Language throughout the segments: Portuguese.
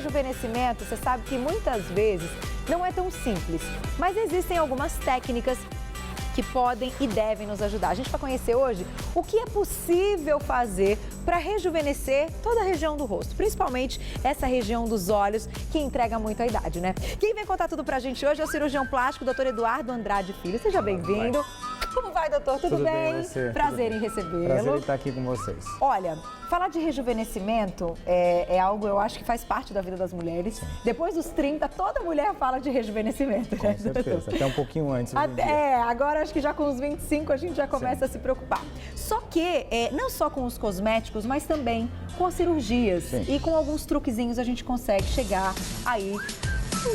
rejuvenescimento, você sabe que muitas vezes não é tão simples, mas existem algumas técnicas que podem e devem nos ajudar. A gente vai conhecer hoje o que é possível fazer para rejuvenescer toda a região do rosto, principalmente essa região dos olhos, que entrega muito a idade, né? Quem vem contar tudo pra gente hoje é o cirurgião plástico, Dr. Eduardo Andrade Filho. Seja bem-vindo. Como vai, doutor? Tudo bem? Prazer em recebê-lo. Prazer em estar aqui com vocês. Olha, falar de rejuvenescimento é algo, eu acho que faz parte da vida das mulheres. Sim. Depois dos 30, toda mulher fala de rejuvenescimento. Com certeza, até um pouquinho antes. Agora acho que já com os 25 a gente já começa a se preocupar. Só que, não só com os cosméticos, mas também com as cirurgias. Sim. E com alguns truquezinhos a gente consegue chegar aí,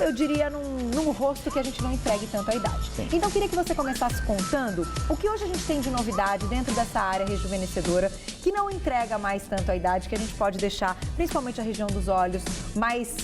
eu diria, num rosto que a gente não entregue tanto a idade. Sim. Então, eu queria que você começasse contando o que hoje a gente tem de novidade dentro dessa área rejuvenescedora, que não entrega mais tanto a idade, que a gente pode deixar, principalmente a região dos olhos, mais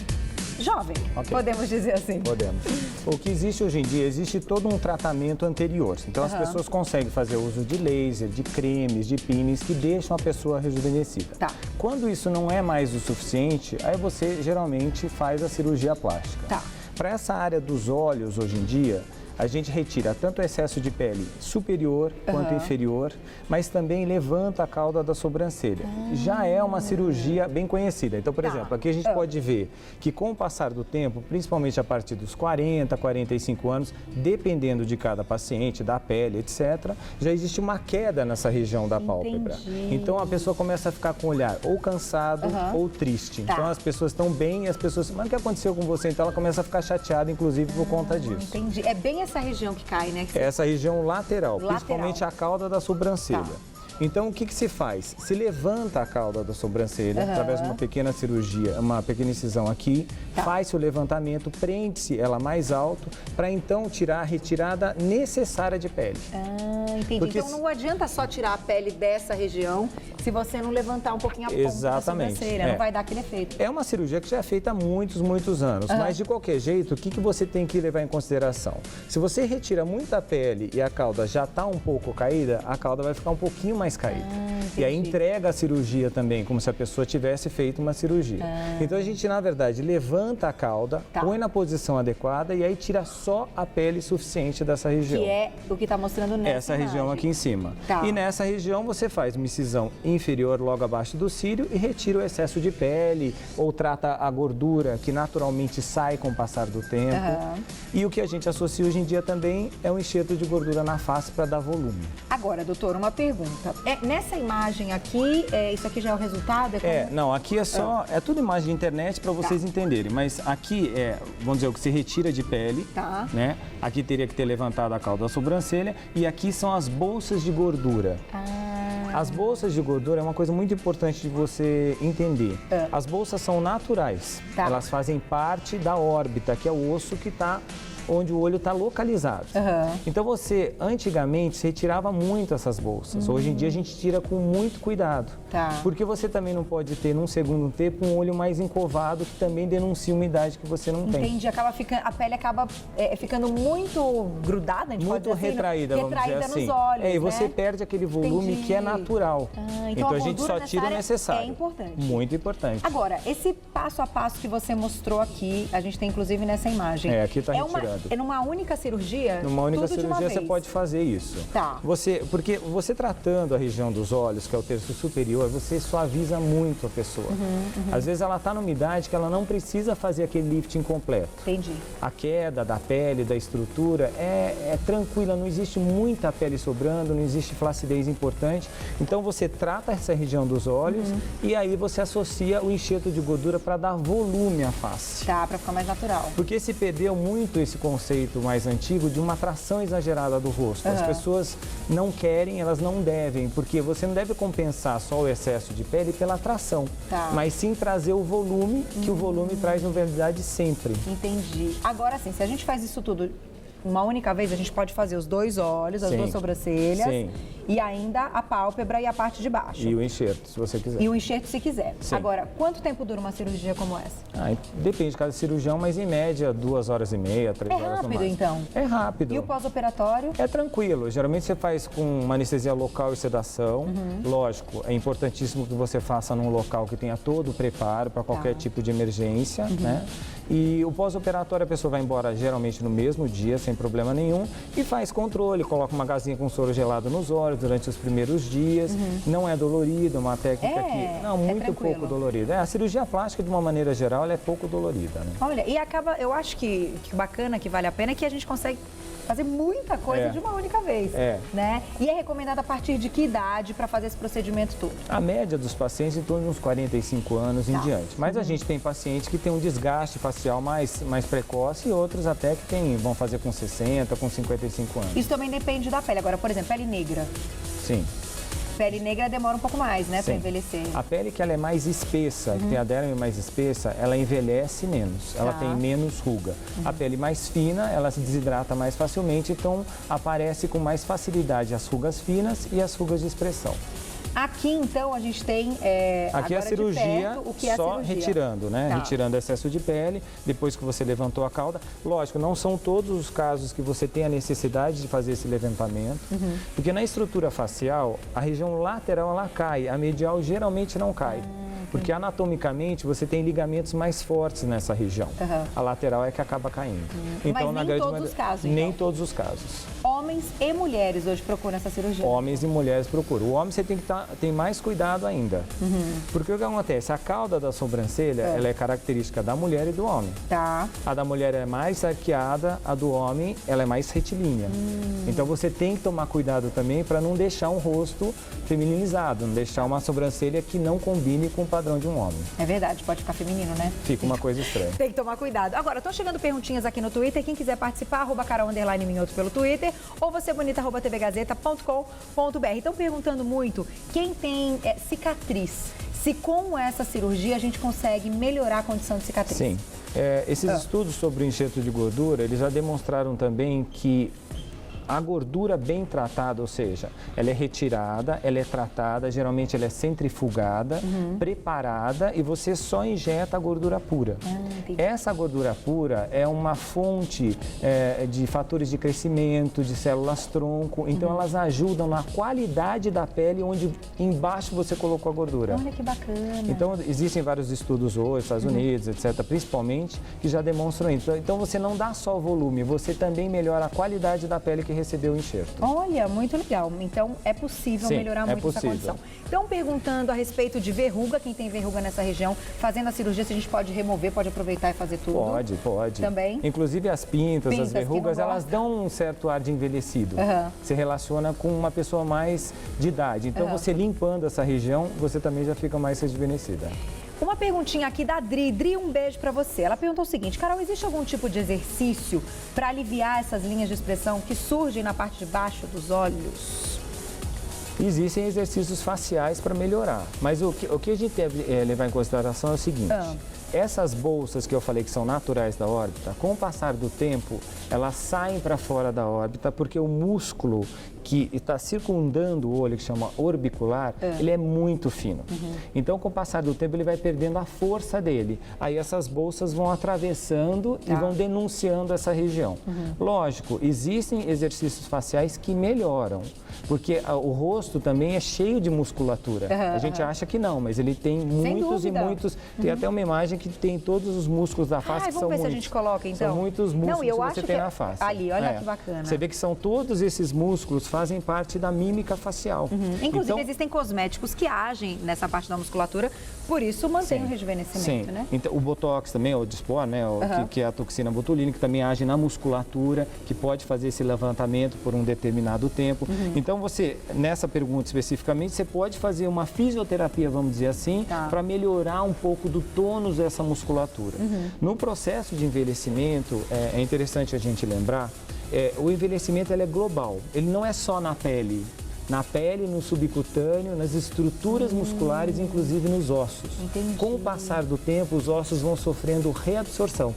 jovem, podemos dizer assim. Podemos. O que existe hoje em dia, existe todo um tratamento anterior. Então, as pessoas conseguem fazer uso de laser, de cremes, de pines, que deixam a pessoa rejuvenescida. Tá. Quando isso não é mais o suficiente, aí você geralmente faz a cirurgia plástica. Tá. Para essa área dos olhos, hoje em dia, a gente retira tanto o excesso de pele superior quanto inferior, mas também levanta a cauda da sobrancelha. Já é uma cirurgia bem conhecida. Então, por exemplo, aqui a gente pode ver que com o passar do tempo, principalmente a partir dos 40, 45 anos, dependendo de cada paciente, da pele, etc., já existe uma queda nessa região da pálpebra. Então, a pessoa começa a ficar com o olhar ou cansado ou triste. Tá. Então, as pessoas estão bem e as pessoas... Mas o que aconteceu com você? Então, ela começa a ficar chateada, inclusive, por conta disso. Entendi. É bem essa região que cai, né? Essa região lateral, principalmente a cauda da sobrancelha. Tá. Então, o que se faz? Se levanta a cauda da sobrancelha através de uma pequena cirurgia, uma pequena incisão aqui, faz-se o levantamento, prende-se ela mais alto, para então tirar a retirada necessária de pele. Entendi. Porque então, não adianta só tirar a pele dessa região se você não levantar um pouquinho a ponta da sobrancelha, não vai dar aquele efeito. É uma cirurgia que já é feita há muitos anos, mas de qualquer jeito, o que você tem que levar em consideração? Se você retira muita pele e a cauda já está um pouco caída, a cauda vai ficar um pouquinho mais caída. E aí entrega a cirurgia também, como se a pessoa tivesse feito uma cirurgia. Então a gente, na verdade, levanta a cauda, põe na posição adequada e aí tira só a pele suficiente dessa região. Que é o que está mostrando nessa região aqui em cima. E nessa região você faz uma incisão inferior logo abaixo do cílio e retira o excesso de pele ou trata a gordura que naturalmente sai com o passar do tempo. E o que a gente associa hoje em dia também é um enxerto de gordura na face para dar volume. Agora, doutor, uma pergunta. Nessa imagem aqui, isso aqui já é o resultado? Não, aqui é só, é tudo imagem de internet para vocês entenderem, mas aqui vamos dizer, o que se retira de pele, né? Aqui teria que ter levantado a cauda da sobrancelha e aqui são as bolsas de gordura. As bolsas de gordura é uma coisa muito importante de você entender. As bolsas são naturais, elas fazem parte da órbita, que é o osso que está onde o olho está localizado. Então você, antigamente, se retirava muito essas bolsas. Hoje em dia a gente tira com muito cuidado. Porque você também não pode ter, num segundo tempo, um olho mais encovado que também denuncia uma idade que você não tem. Entendi, a pele acaba ficando muito grudada, a gente muito pode dizer retraída, vamos dizer assim. Nos olhos, e você perde aquele volume que é natural. Então a gente só tira o necessário. É importante. Muito importante. Agora, esse passo a passo que você mostrou aqui, a gente tem inclusive nessa imagem. Aqui está retirando. É numa única cirurgia? Numa única cirurgia você pode fazer isso. Porque você tratando a região dos olhos, que é o terço superior, você suaviza muito a pessoa. Às vezes ela está numa idade que ela não precisa fazer aquele lifting completo. Entendi. A queda da pele, da estrutura é tranquila, não existe muita pele sobrando, não existe flacidez importante. Então você trata essa região dos olhos e aí você associa o enxerto de gordura para dar volume à face. Para ficar mais natural. Porque se perdeu muito esse conceito mais antigo de uma atração exagerada do rosto. As pessoas não querem, elas não devem, porque você não deve compensar só o excesso de pele pela atração, mas sim trazer o volume, que o volume traz novidade sempre. Entendi. Agora sim, se a gente faz isso tudo uma única vez, a gente pode fazer os 2 olhos, as 2 sobrancelhas. Sim. E ainda a pálpebra e a parte de baixo. E o enxerto, se você quiser. E o enxerto, se quiser. Sim. Agora, quanto tempo dura uma cirurgia como essa? Depende de cada cirurgião, mas em média 2 horas e meia, 3 horas no máximo. É rápido, então? É rápido. E o pós-operatório? É tranquilo. Geralmente você faz com uma anestesia local e sedação. Lógico, é importantíssimo que você faça num local que tenha todo o preparo para qualquer tipo de emergência, né? E o pós-operatório a pessoa vai embora geralmente no mesmo dia, sem problema nenhum, e faz controle, coloca uma gazinha com soro gelado nos olhos durante os primeiros dias. Não é dolorido, é uma técnica que... Não, muito pouco dolorida. A cirurgia plástica, de uma maneira geral, ela é pouco dolorida, né? Olha, e acaba, eu acho que bacana, que vale a pena, é que a gente consegue fazer muita coisa de uma única vez, né? E é recomendado a partir de que idade para fazer esse procedimento todo? A média dos pacientes em torno de uns 45 anos em diante. Mas a gente tem pacientes que têm um desgaste facial mais precoce e outros até que vão fazer com 60, com 55 anos. Isso também depende da pele. Agora, por exemplo, pele negra. Sim. Pele negra demora um pouco mais, né, para envelhecer. A pele que ela é mais espessa, que tem a derme mais espessa, ela envelhece menos, ela tem menos ruga. A pele mais fina, ela se desidrata mais facilmente, então aparece com mais facilidade as rugas finas e as rugas de expressão. Aqui, então, a gente tem aqui agora a cirurgia, de perto, o que é só a cirurgia? retirando, né? Retirando excesso de pele, depois que você levantou a cauda. Lógico, não são todos os casos que você tem a necessidade de fazer esse levantamento, porque na estrutura facial, a região lateral ela cai, a medial geralmente não cai. Porque anatomicamente você tem ligamentos mais fortes nessa região. A lateral é que acaba caindo. Então, mas nem todos os casos, então. Nem todos os casos. Homens e mulheres hoje procuram essa cirurgia? Homens e mulheres procuram. O homem você tem que ter mais cuidado ainda. Porque o que acontece? A cauda da sobrancelha, ela é característica da mulher e do homem. A da mulher é mais arqueada, a do homem ela é mais retilínea. Então você tem que tomar cuidado também para não deixar um rosto feminilizado, não deixar uma sobrancelha que não combine com o padrão de um homem. É verdade, pode ficar feminino, né? Fica uma coisa estranha. Tem que tomar cuidado. Agora, estão chegando perguntinhas aqui no Twitter. Quem quiser participar, @Carol_Minhoto pelo Twitter ou vocebonita@tvgazeta.com.br. Estão perguntando muito quem tem cicatriz. Se com essa cirurgia a gente consegue melhorar a condição de cicatriz. Sim. Esses estudos sobre o enxerto de gordura, eles já demonstraram também que a gordura bem tratada, ou seja, ela é retirada, ela é tratada, geralmente ela é centrifugada, preparada e você só injeta a gordura pura. Essa gordura pura é uma fonte de fatores de crescimento, de células tronco, então elas ajudam na qualidade da pele onde embaixo você colocou a gordura. Olha que bacana. Então existem vários estudos hoje, Estados Unidos, etc., principalmente, que já demonstram isso. Então você não dá só o volume, você também melhora a qualidade da pele que recebeu o enxerto. Olha, muito legal. Então é possível melhorar muito essa condição. Então, perguntando a respeito de verruga, quem tem verruga nessa região, fazendo a cirurgia, se a gente pode remover, pode aproveitar e fazer tudo? Pode. Também? Inclusive as pintas as verrugas, elas dão um certo ar de envelhecido. Se relaciona com uma pessoa mais de idade. Então, você limpando essa região, você também já fica mais rejuvenescida. Uma perguntinha aqui da Dri. Dri, um beijo pra você. Ela perguntou o seguinte: Carol, existe algum tipo de exercício para aliviar essas linhas de expressão que surgem na parte de baixo dos olhos? Existem exercícios faciais para melhorar, mas o que a gente deve levar em consideração é o seguinte: essas bolsas que eu falei que são naturais da órbita, com o passar do tempo, elas saem para fora da órbita porque o músculo que está circundando o olho, que chama orbicular, ele é muito fino. Então, com o passar do tempo, ele vai perdendo a força dele. Aí essas bolsas vão atravessando e vão denunciando essa região. Lógico, existem exercícios faciais que melhoram, porque o rosto também é cheio de musculatura. A gente acha que não, mas ele tem muitos e muitos. Tem até uma imagem que tem todos os músculos da face, que são muitos. Vamos ver se a gente coloca, então. São muitos músculos que você tem na face. Ali, olha que bacana. Você vê que são todos esses músculos fazem parte da mímica facial. Inclusive, então, existem cosméticos que agem nessa parte da musculatura, por isso mantém o rejuvenescimento, né? Então, o Botox também, o Dysport, né? Que é a toxina botulínica, que também age na musculatura, que pode fazer esse levantamento por um determinado tempo. Então, você, nessa pergunta especificamente, você pode fazer uma fisioterapia, vamos dizer assim, para melhorar um pouco do tônus dessa musculatura. No processo de envelhecimento, é interessante a gente lembrar, o envelhecimento ele é global, ele não é só na pele. na pele, no subcutâneo, nas estruturas musculares, inclusive nos ossos. Entendi. Com o passar do tempo, os ossos vão sofrendo reabsorção.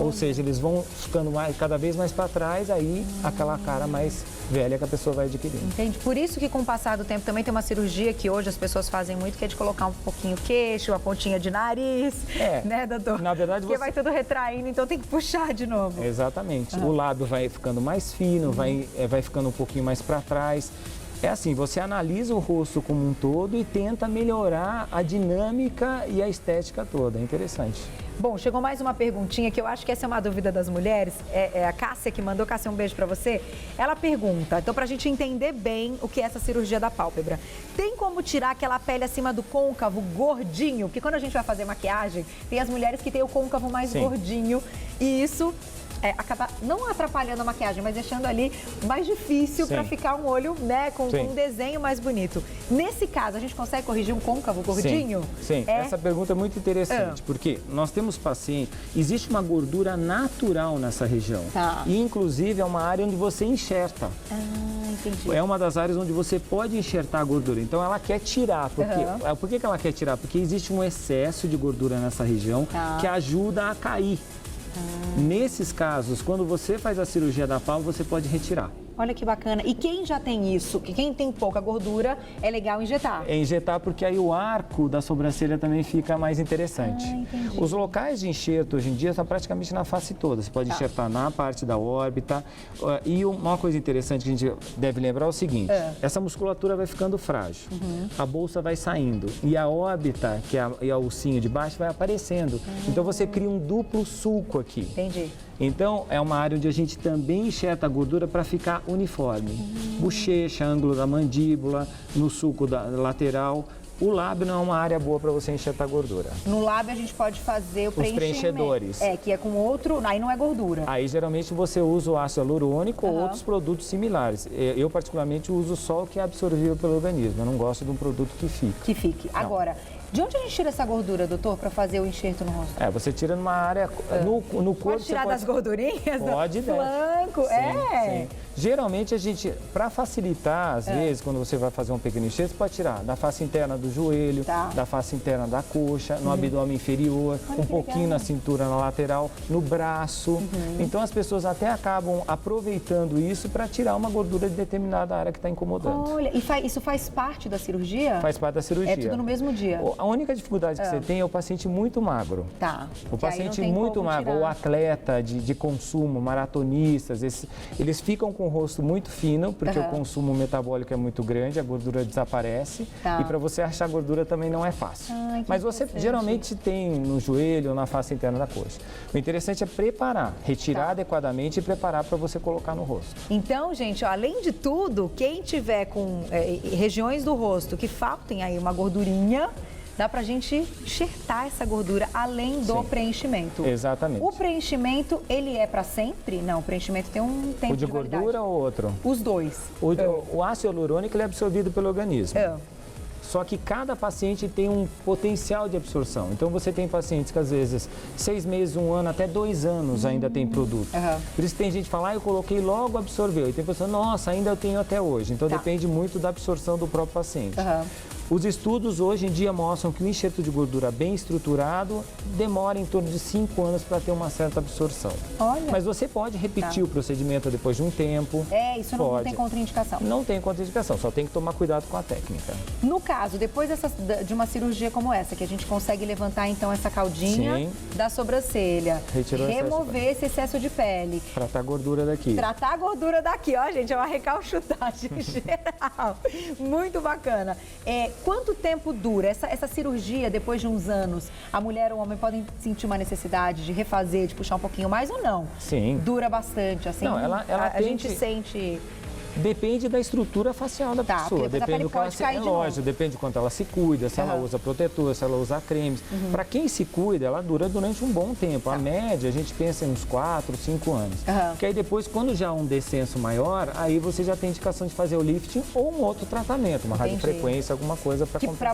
Ou seja, eles vão ficando cada vez mais para trás, aí aquela cara mais velha que a pessoa vai adquirindo. Entendi. Por isso que com o passar do tempo também tem uma cirurgia que hoje as pessoas fazem muito, que é de colocar um pouquinho o queixo, uma pontinha de nariz, né, doutor? Na verdade, porque vai tudo retraindo, então tem que puxar de novo. Exatamente. O lábio vai ficando mais fino, vai ficando um pouquinho mais para trás. É assim, você analisa o rosto como um todo e tenta melhorar a dinâmica e a estética toda. É interessante. Bom, chegou mais uma perguntinha que eu acho que essa é uma dúvida das mulheres. É a Cássia que mandou. Cássia, um beijo pra você. Ela pergunta, então pra gente entender bem o que é essa cirurgia da pálpebra. Tem como tirar aquela pele acima do côncavo gordinho? Porque quando a gente vai fazer maquiagem, tem as mulheres que têm o côncavo mais gordinho e isso... acaba não atrapalhando a maquiagem, mas deixando ali mais difícil para ficar um olho, né, com um desenho mais bonito. Nesse caso, a gente consegue corrigir um côncavo gordinho? Sim. Essa pergunta é muito interessante, porque nós temos pacientes, existe uma gordura natural nessa região. E, inclusive, é uma área onde você enxerta. Entendi. É uma das áreas onde você pode enxertar a gordura. Então, ela quer tirar. Por que ela quer tirar? Porque existe um excesso de gordura nessa região que ajuda a cair. Nesses casos, quando você faz a cirurgia da pálpebra, você pode retirar. Olha que bacana. E quem já tem isso, quem tem pouca gordura, é legal injetar? É injetar porque aí o arco da sobrancelha também fica mais interessante. Os locais de enxerto hoje em dia estão praticamente na face toda. Você pode enxertar na parte da órbita. E uma coisa interessante que a gente deve lembrar é o seguinte. Essa musculatura vai ficando frágil. A bolsa vai saindo. E a órbita, que é o ossinho de baixo, vai aparecendo. Então você cria um duplo sulco aqui. Entendi. Então, é uma área onde a gente também enxerta a gordura para ficar uniforme. Bochecha, ângulo da mandíbula, no sulco lateral. O lábio não é uma área boa para você enxertar gordura. No lábio a gente pode fazer o preenchimento. Os preenchedores. Que é com outro, aí não é gordura. Aí geralmente você usa o ácido hialurônico ou outros produtos similares. Eu particularmente uso só o que é absorvível pelo organismo. Eu não gosto de um produto que fique. Que fique. Não. Agora, de onde a gente tira essa gordura, doutor, para fazer o enxerto no rosto? Você tira numa área, no corpo... Pode tirar das gordurinhas? Pode, do flanco, sim. Geralmente a gente, para facilitar, às vezes, quando você vai fazer um pequeno enxerto, você pode tirar da face interna do joelho, da face interna da coxa, no abdômen inferior, um pouquinho na cintura, na lateral, no braço. Então as pessoas até acabam aproveitando isso para tirar uma gordura de determinada área que está incomodando. Olha, e isso faz parte da cirurgia? Faz parte da cirurgia. É tudo no mesmo dia? A única dificuldade que você tem é o paciente muito magro. O paciente muito magro, ou atleta de consumo, maratonistas, eles ficam com o rosto muito fino, porque o consumo metabólico é muito grande, a gordura desaparece. E para você achar gordura também não é fácil. Mas você geralmente tem no joelho ou na face interna da coxa. O interessante é preparar, retirar adequadamente e preparar para você colocar no rosto. Então, gente, além de tudo, quem tiver com regiões do rosto que faltem aí uma gordurinha, dá pra gente enxertar essa gordura além do preenchimento. Exatamente. O preenchimento, ele é pra sempre? Não, o preenchimento tem um tempo de validade. O de gordura ou outro? Os dois. O ácido hialurônico ele é absorvido pelo organismo. Só que cada paciente tem um potencial de absorção. Então, você tem pacientes que, às vezes, 6 meses, 1 ano, até 2 anos ainda tem produto. Por isso tem gente que fala, eu coloquei logo, absorveu. E tem pessoa, nossa, ainda eu tenho até hoje. Então, depende muito da absorção do próprio paciente. Os estudos hoje em dia mostram que o enxerto de gordura bem estruturado demora em torno de 5 anos para ter uma certa absorção. Mas você pode repetir o procedimento depois de um tempo. Isso não tem contraindicação. Não tem contraindicação, só tem que tomar cuidado com a técnica. No caso, depois de uma cirurgia como essa, que a gente consegue levantar então essa caudinha da sobrancelha, remover esse excesso de pele. Tratar a gordura daqui. Tratar a gordura daqui, ó, gente, é uma recalchutagem geral. Muito bacana. Quanto tempo dura essa cirurgia depois de uns anos? A mulher ou o homem podem sentir uma necessidade de refazer, de puxar um pouquinho mais ou não? Sim. Dura bastante, assim? Não, a gente sente... Depende da estrutura facial da pessoa, depende do que ela se lógico, depende de quanto ela se cuida, se ela usa protetor, se ela usa cremes. Para quem se cuida, ela dura durante um bom tempo. A média, a gente pensa em uns 4, 5 anos. Porque aí depois, quando já há um descenso maior, aí você já tem indicação de fazer o lifting ou um outro tratamento, uma radiofrequência, alguma coisa para compensar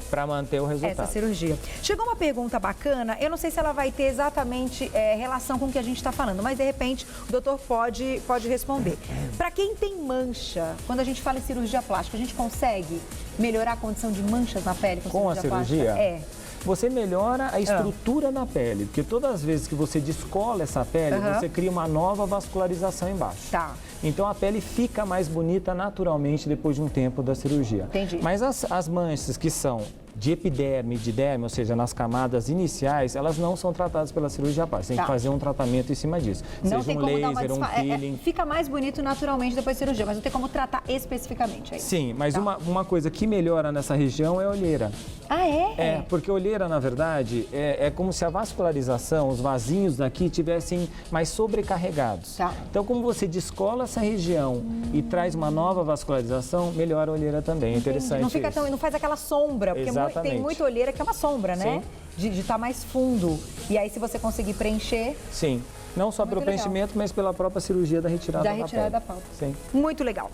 para manter o resultado. Essa cirurgia. Chegou uma pergunta bacana, eu não sei se ela vai ter exatamente relação com o que a gente está falando, mas de repente o doutor pode responder. Para quem quem tem mancha, quando a gente fala em cirurgia plástica, a gente consegue melhorar a condição de manchas na pele com a cirurgia? Plástica? Você melhora a estrutura da pele, porque todas as vezes que você descola essa pele, você cria uma nova vascularização embaixo. Tá. Então a pele fica mais bonita naturalmente depois de um tempo da cirurgia. Entendi. Mas as manchas que são de epiderme e de derme, ou seja, nas camadas iniciais, elas não são tratadas pela cirurgia plástica. Tem que fazer um tratamento em cima disso. Não seja um laser, um peeling. Fica mais bonito naturalmente depois da cirurgia, mas não tem como tratar especificamente. É isso. Sim, mas uma coisa que melhora nessa região é a olheira. Ah, é? É, porque a olheira, na verdade, é como se a vascularização, os vasinhos daqui tivessem mais sobrecarregados. Tá. Então, como você descola essa região e traz uma nova vascularização, melhora a olheira também. É interessante. Não fica tão, não faz aquela sombra, porque tem muita olheira que é uma sombra, né? De estar mais fundo. E aí, se você conseguir preencher... Sim. Não só pelo preenchimento, mas pela própria cirurgia da retirada da pele. Da retirada da pálpebra. Sim. Muito legal.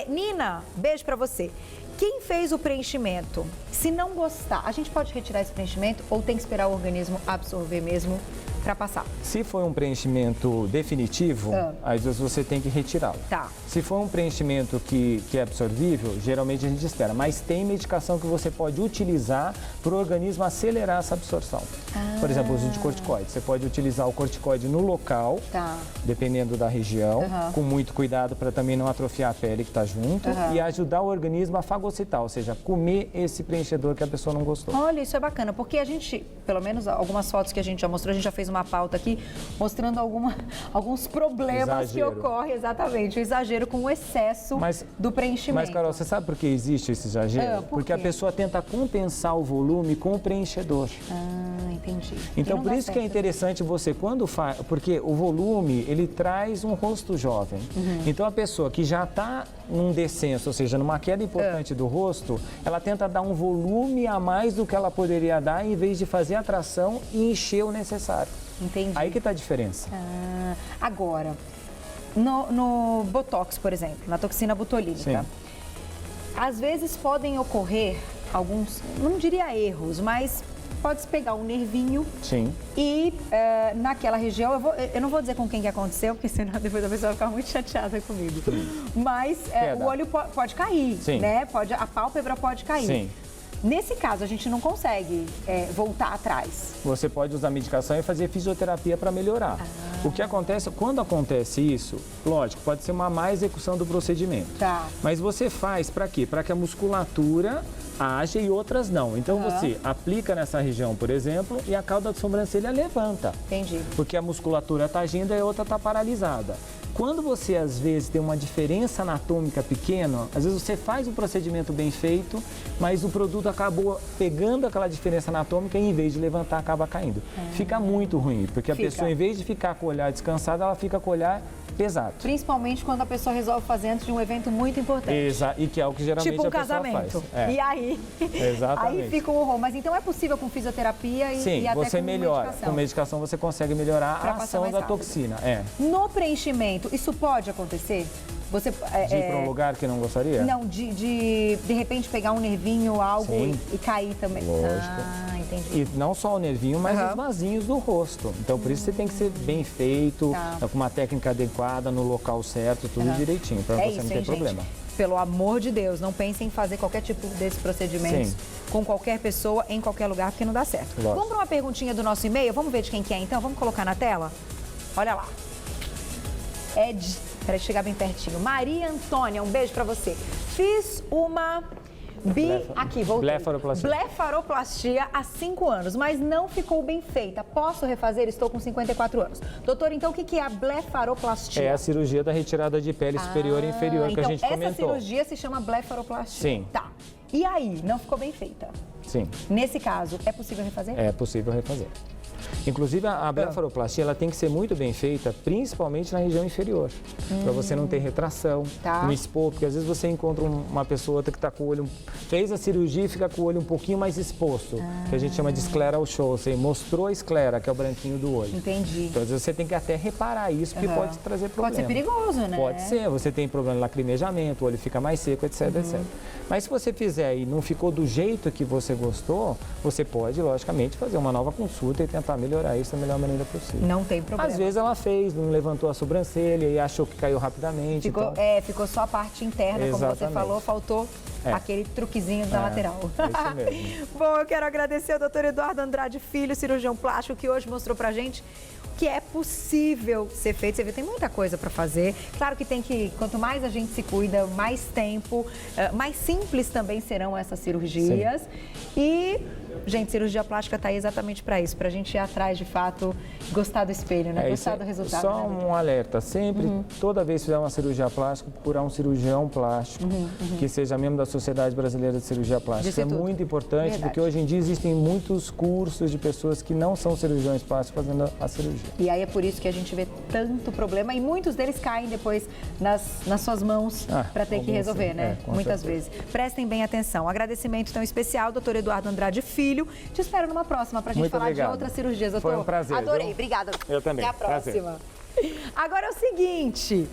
Nina, beijo pra você. Quem fez o preenchimento, se não gostar, a gente pode retirar esse preenchimento ou tem que esperar o organismo absorver mesmo para passar? Se for um preenchimento definitivo, às vezes você tem que retirá-lo. Tá. Se for um preenchimento que é absorvível, geralmente a gente espera. Mas tem medicação que você pode utilizar para o organismo acelerar essa absorção. Por exemplo, o uso de corticoide. Você pode utilizar o corticoide no local, dependendo da região, com muito cuidado para também não atrofiar a pele que está junto e ajudar o organismo a fagocitar, ou seja, comer esse preenchedor que a pessoa não gostou. Olha, isso é bacana, porque a gente, pelo menos algumas fotos que a gente já mostrou, a gente já fez uma pauta aqui mostrando alguns problemas que ocorrem, exatamente, o exagero com o excesso do preenchimento. Mas, Carol, você sabe por que existe esse exagero? Porque a pessoa tenta compensar o volume com o preenchedor. Entendi. Então, por isso que é interessante você, quando faz, porque o volume, ele traz um rosto jovem. Então, a pessoa que já está num descenso, ou seja, numa queda importante do rosto, ela tenta dar um volume a mais do que ela poderia dar, em vez de fazer a tração e encher o necessário. Entendi. Aí que está a diferença. Agora, no Botox, por exemplo, na toxina botulínica, às vezes podem ocorrer alguns, não diria erros, mas pode pegar um nervinho e naquela região, eu não vou dizer com quem que aconteceu, porque senão depois a pessoa vai ficar muito chateada comigo. Mas o olho pode cair, né? A pálpebra pode cair. Nesse caso, a gente não consegue voltar atrás. Você pode usar medicação e fazer fisioterapia para melhorar. O que acontece, quando acontece isso, lógico, pode ser uma má execução do procedimento. Mas você faz para quê? Para que a musculatura age e outras não. Então você aplica nessa região, por exemplo, e a cauda de sobrancelha levanta. Entendi. Porque a musculatura está agindo e a outra está paralisada. Quando você, às vezes, tem uma diferença anatômica pequena, às vezes você faz o procedimento bem feito, mas o produto acabou pegando aquela diferença anatômica e, em vez de levantar, acaba caindo. Fica muito ruim, porque a pessoa, em vez de ficar com o olhar descansado, ela fica com o olhar pesado. Principalmente quando a pessoa resolve fazer antes de um evento muito importante. E que é o que geralmente tipo um a pessoa casamento. faz. E aí, aí fica um horror. Mas então é possível com fisioterapia e até você com melhora. medicação. Com medicação você consegue melhorar a ação da toxina. No preenchimento, isso pode acontecer? Você, de ir para um lugar que não gostaria? Não, de repente pegar um nervinho, algo e cair também. Lógico. Entendi. E não só o nervinho, mas os vasinhos do rosto. Então, por isso você tem que ser bem feito, com uma técnica adequada, no local certo, tudo direitinho, para você não ter problema. Pelo amor de Deus, não pense em fazer qualquer tipo desses procedimentos com qualquer pessoa, em qualquer lugar, porque não dá certo. Lógico. Vamos para uma perguntinha do nosso e-mail? Vamos ver de quem que é, então? Vamos colocar na tela? Olha lá. Peraí, chegar bem pertinho. Maria Antônia, um beijo pra você. Fiz uma blefaroplastia há 5 anos, mas não ficou bem feita. Posso refazer? Estou com 54 anos. Doutor, então o que é a blefaroplastia? É a cirurgia da retirada de pele superior e inferior que a gente comentou. Essa cirurgia se chama blefaroplastia? Sim. Tá. E aí, não ficou bem feita? Sim. Nesse caso, é possível refazer? É possível refazer. Inclusive, a blefaroplastia ela tem que ser muito bem feita, principalmente na região inferior, para você não ter retração, não expor, porque às vezes você encontra uma pessoa que está com o olho, fez a cirurgia e fica com o olho um pouquinho mais exposto, que a gente chama de scleral show, você mostrou a esclera, que é o branquinho do olho. Entendi. Então, às vezes você tem que até reparar isso, porque pode trazer problema. Pode ser perigoso, né? Pode ser, você tem problema de lacrimejamento, o olho fica mais seco, etc, etc. Mas se você fizer e não ficou do jeito que você gostou, você pode, logicamente, fazer uma nova consulta e tentar melhorar melhorar isso da melhor maneira possível. Não tem problema. Às vezes ela fez, não levantou a sobrancelha e achou que caiu rapidamente. Ficou só a parte interna, como você falou, faltou aquele truquezinho da lateral. É isso mesmo. Bom, eu quero agradecer ao Dr. Eduardo Andrade Filho, cirurgião plástico, que hoje mostrou pra gente que é possível ser feito. Você vê, tem muita coisa para fazer. Claro que quanto mais a gente se cuida, mais tempo, mais simples também serão essas cirurgias. Sim. E, gente, cirurgia plástica está aí exatamente para isso, para a gente ir atrás, de fato, gostar do espelho, né? Gostar do resultado. Só um alerta, sempre, toda vez que fizer uma cirurgia plástica, procurar um cirurgião plástico, que seja membro da Sociedade Brasileira de Cirurgia Plástica. Isso é muito importante, porque hoje em dia existem muitos cursos de pessoas que não são cirurgiões plásticos fazendo a cirurgia. E aí é por isso que a gente vê tanto problema e muitos deles caem depois nas suas mãos para ter que resolver, né? Muitas vezes. Prestem bem atenção. Agradecimento tão especial, doutor Eduardo Andrade Filho. Te espero numa próxima para a gente falar de outras cirurgias, doutor. Foi um prazer. Adorei. Obrigada. Eu também. Até a próxima. Prazer. Agora é o seguinte...